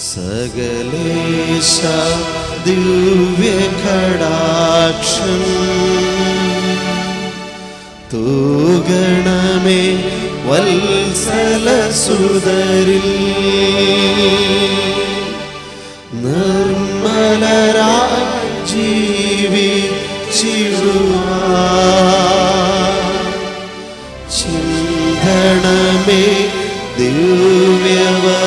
സകലേശ ദിവ്യകടാക്ഷം തൂഗണമേ വത്സലസുതരിൽ നിർമ്മലരായി ജീവിച്ചിടുവാൻ ചിന്തണമേ ദിവ്യവരങ്ങൾ.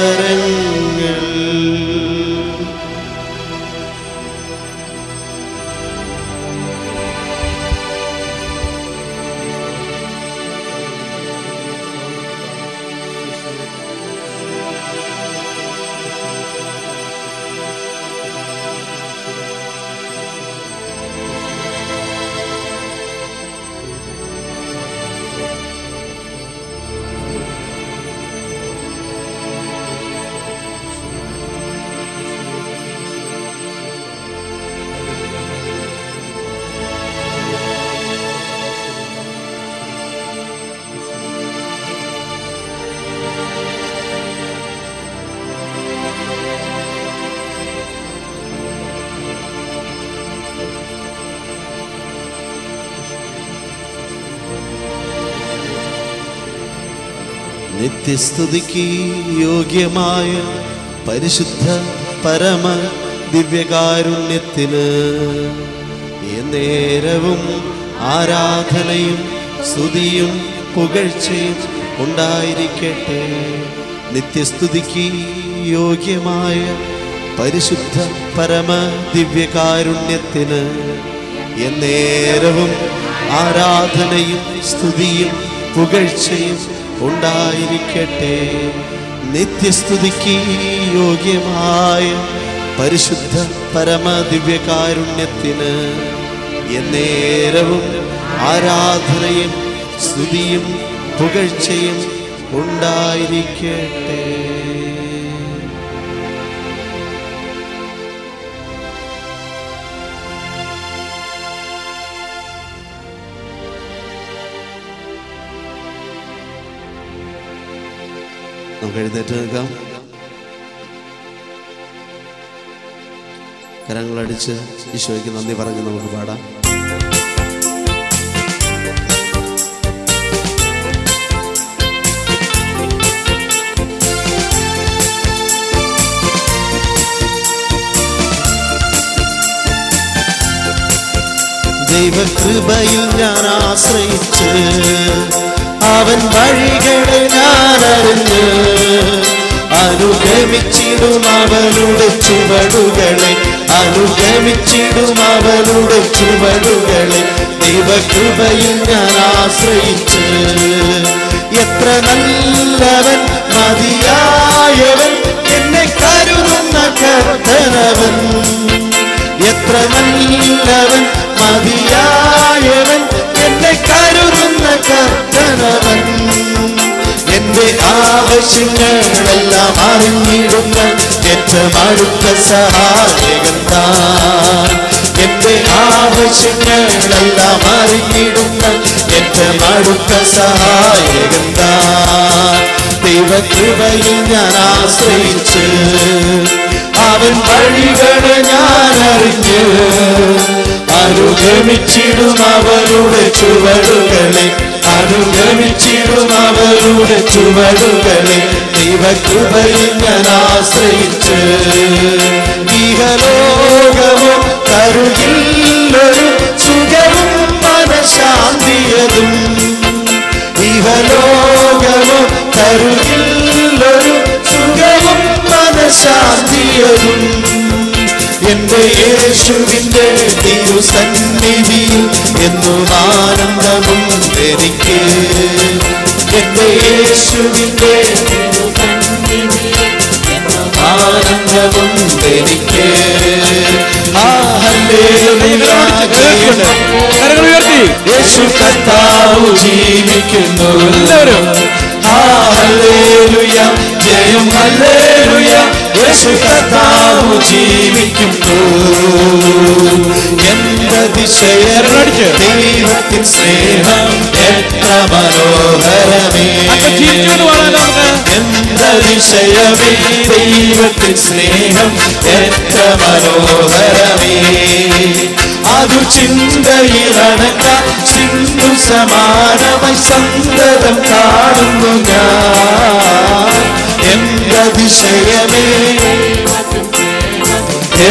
നിത്യസ്തുതിക്ക് യോഗ്യമായ പരിശുദ്ധ പരമ ദിവ്യകാരുണ്യത്തിന് നേരവും ആരാധനയും സ്തുതിയും പുകഴ്ചയും ഉണ്ടായിരിക്കട്ടെ. നിത്യസ്തുതിക്ക് യോഗ്യമായ പരിശുദ്ധ പരമ ദിവ്യകാരുണ്യത്തിന് നേരവും ആരാധനയും സ്തുതിയും പുകഴ്ചയും ഉണ്ടായിരിക്കട്ടെ. നിത്യസ്തുതിക്ക് യോഗ്യമായ പരിശുദ്ധ പരമ ദിവ്യകാരുണ്യത്തിന് എന്നേരവും ആരാധനയും സ്തുതിയും പുകഴ്ചയും ഉണ്ടായിരിക്കട്ടെ. നമുക്ക് എഴുന്നേറ്റ് നിൽക്കാം. കരങ്ങളടിച്ച് ഈശോയ്ക്ക് നന്ദി പറഞ്ഞ് നമുക്ക് പാടാം. ദൈവകൃപയിൽ ഞാൻ ആശ്രയിച്ച് അവൻ വഴികളെ ഞാൻ അറിഞ്ഞ് അനുഗമിച്ചിടും അവനുടെ ചുവടുകളെ, അനുഗമിച്ചിടും അവനുടെ ചുവടുകളെ. ദൈവകൃപയിൽ ഞാൻ ആശ്രയിച്ച് എത്ര നല്ലവൻ മതിയായവൻ എന്നെ കരുതുന്ന കർത്തനവൻ, എത്ര നല്ലവൻ മതിയായവൻ എന്നെ കരുതുന്ന കർത്തനവൻ. എന്റെ ആവശ്യങ്ങളെല്ലാം അറിഞ്ഞിടുന്ന ഏറ്റവും അടുത്ത സഹായകൻ താൻ. എന്റെ ആവശ്യങ്ങളെല്ലാം അറിഞ്ഞിടുന്ന ഏറ്റവും അടുത്ത സഹായകൻ താൻ. ദൈവകൃപയിൽ ഞാൻ ആശ്രയിച്ച് അവൻ വഴികളെ ഞാൻ അറിഞ്ഞ് അനുഗമിച്ചിടും അവരുടെ ചുവടുകളെ, അനുഗമിച്ചിടും അവരുടെ ചുവടുകളെ. ദൈവകൃപയിൽ ഞാൻ ആശ്രയിച്ച് ഇഹലോകമോ തരുകില്ലൊരു സുഖവും മനഃശാന്തിയതും, ഇഹലോകമോ തരുകില്ലൊരു സുഖവും മനഃശാന്തിയതും. എന്റെ യേശുവിന്റെ തിരുസന്നിധിയിൽ എന്നും ആനന്ദമുണ്ടെനിക്ക്, എന്റെ യേശുവിന്റെ ആനന്ദമുണ്ടെനിക്ക്. യേശു കർത്താവ് ജീവിക്കുന്നു. ഹല്ലേലൂയ, ജയം ഹല്ലേലൂയ. യേശു കർത്താവ് ജീവിക്കുന്നു. എന്തതിശയർന്നടിച്ച് ദൈവത്തിൻ സ്നേഹം എത്ര മനോഹരമേ. എന്തതിശയമേ ദൈവത്തിൻ സ്നേഹം എത്ര മനോഹരമേ. അതു ചിന്തയിലടക്ക സിന്ധു സമാനമായി സന്തതം കാണുന്നു ഞാൻ. എന്തതിശയമേ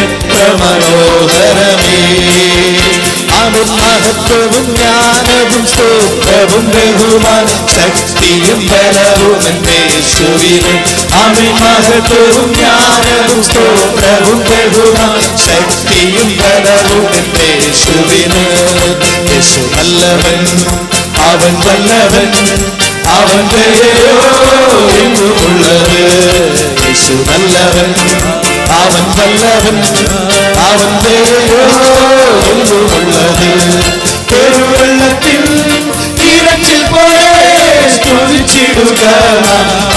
എത്ര മനോഹരമേ. അവൻ മഹത്വവും ജ്ഞാനവും സ്തോത്രവും ബഹുമാനം ശക്തിയും ബലവും യേശുവിന്. അവൻ മഹത്വവും ജ്ഞാനവും സ്തോത്രവും ബഹുമാനം ശക്തിയും ബലവും യേശുവിന്. യേശു നല്ലവൻ, അവൻ വല്ലവൻ, അവൻ ദയയോ എന്നുമുള്ളത്. യേശു നല്ലവൻ, അവൻ വല്ലവൻ, അവൻ ദയയോ എന്നുമുള്ളത്. പെരുവെള്ളത്തിൽ ഇരച്ചിൽ പോലെ സ്തുതിച്ചിടുക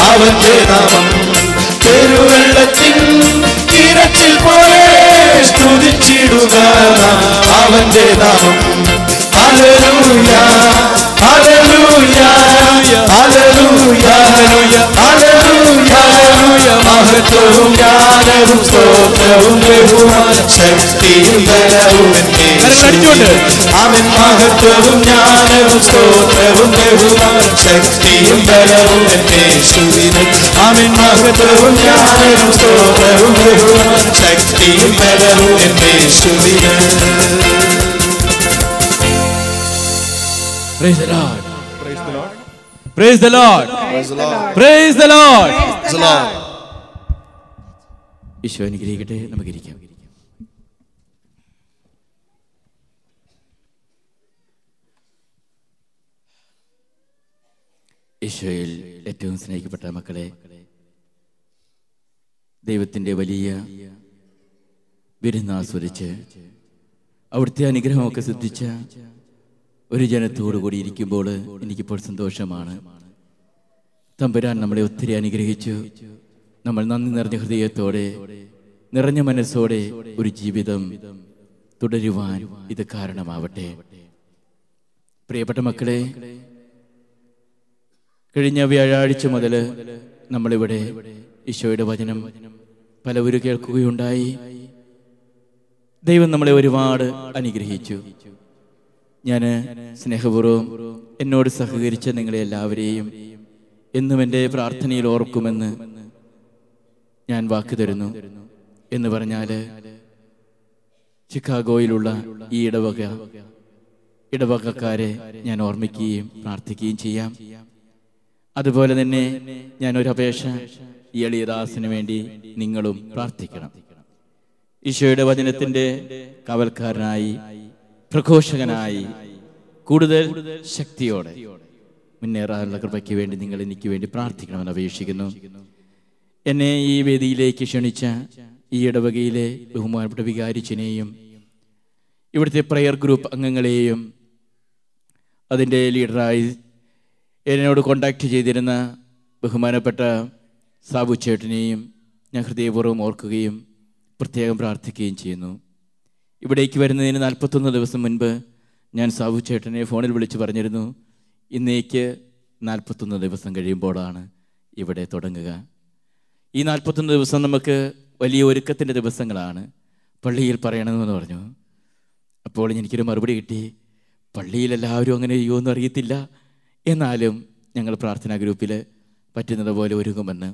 അവന്റെ നാമം. പെരുവെള്ളത്തിൽ ഇരച്ചിൽ പോലെ സ്തുതിച്ചിടുക അവന്റെ നാമം. Hallelujah hallelujah hallelujah hallelujah. മഹത്വവും ജ്ഞാനവും സ്തോത്രവും ബഹുമാനം ശക്തിയും ബലവും യേശുവിന്. അവൻ മഹത്വവും ജ്ഞാനവും സ്തോത്രവും ബഹുമാനം ശക്തിയും ബലവും യേശുവിന്. അവൻ മഹത്വവും ജ്ഞാനവും സ്തോത്രവും ബഹുമാനം ശക്തിയും ബലവും യേശുവിന്. Praise the Lord. Praise the Lord. Praise the Lord. Praise the Lord. Praise the Lord. Praise the Lord. Isho അനുഗ്രഹിക്കട്ടെ. നമുക്കിരിക്കാം. ഈശോയിൽ ഏറ്റവും സ്നേഹിക്കപ്പെട്ട മക്കളെ, ദൈവത്തിൻ്റെ വലിയ വിരുന്നാസ്വദിച്ച് അവിടുത്തെ അനുഗ്രഹമൊക്കെ ശ്രദ്ധിച്ച ഒരു ജനത്തോടു കൂടി ഇരിക്കുമ്പോൾ എനിക്കിപ്പോൾ സന്തോഷമാണ്. തമ്പുരാൻ നമ്മളെ ഒത്തിരി അനുഗ്രഹിച്ചു. നമ്മൾ നന്ദി നിറഞ്ഞ ഹൃദയത്തോടെ, നിറഞ്ഞ മനസ്സോടെ ഒരു ജീവിതം തുടരുവാൻ ഇത് കാരണമാവട്ടെ. പ്രിയപ്പെട്ട മക്കളെ, കഴിഞ്ഞ വ്യാഴാഴ്ച മുതൽ നമ്മളിവിടെ ഈശോയുടെ വചനം പലവരും കേൾക്കുകയുണ്ടായി. ദൈവം നമ്മളെ ഒരുപാട് അനുഗ്രഹിച്ചു. ഞാൻ സ്നേഹപൂർവ്വം എന്നോട് സഹകരിച്ച നിങ്ങളെ എല്ലാവരെയും എന്നും എൻ്റെ പ്രാർത്ഥനയിൽ ഓർക്കുമെന്ന് ഞാൻ വാക്ക് തരുന്നു. എന്ന് പറഞ്ഞാൽ ചിക്കാഗോയിലുള്ള ഈ ഇടവകക്കാരെ ഞാൻ ഓർമ്മിക്കുകയും പ്രാർത്ഥിക്കുകയും ചെയ്യാം. അതുപോലെ തന്നെ ഞാനൊരപേക്ഷ ഈ എളിയദാസിന് വേണ്ടി നിങ്ങളും പ്രാർത്ഥിക്കണം. ഈശോയുടെ വചനത്തിൻ്റെ കാവൽക്കാരനായി, പ്രഘോഷകനായി കൂടുതൽ ശക്തിയോടെ മുന്നേറാനുള്ള കൃപയ്ക്ക് വേണ്ടി നിങ്ങൾ എനിക്ക് വേണ്ടി പ്രാർത്ഥിക്കണമെന്ന് അപേക്ഷിക്കുന്നു. എന്നെ ഈ വേദിയിലേക്ക് ക്ഷണിച്ച ഈ ഇടവകയിലെ ബഹുമാനപ്പെട്ട വികാരിച്ചനെയും ഇവിടുത്തെ പ്രയർ ഗ്രൂപ്പ് അംഗങ്ങളെയും അതിൻ്റെ ലീഡറായി എന്നോട് കോണ്ടാക്ട് ചെയ്തിരുന്ന ബഹുമാനപ്പെട്ട സാബു ചേട്ടനെയും ഞാൻ ഹൃദയപൂർവ്വം ഓർക്കുകയും പ്രത്യേകം പ്രാർത്ഥിക്കുകയും ചെയ്യുന്നു. ഇവിടേക്ക് വരുന്നതിന് 41 ദിവസം മുൻപ് ഞാൻ സാബു ചേട്ടനെ ഫോണിൽ വിളിച്ച് പറഞ്ഞിരുന്നു, ഇന്നേക്ക് 41 ദിവസം കഴിയുമ്പോഴാണ് ഇവിടെ തുടങ്ങുക. ഈ 41 ദിവസം നമുക്ക് വലിയ ഒരുക്കത്തിൻ്റെ ദിവസങ്ങളാണ്. പള്ളിയിൽ പറയണമെന്ന് പറഞ്ഞു. അപ്പോൾ എനിക്കൊരു മറുപടി കിട്ടി, പള്ളിയിൽ എല്ലാവരും അങ്ങനെ ചെയ്യുമെന്ന് അറിയത്തില്ല, എന്നാലും ഞങ്ങൾ പ്രാർത്ഥനാ ഗ്രൂപ്പിൽ പറ്റുന്നത് പോലെ ഒരുങ്ങുമെന്ന്.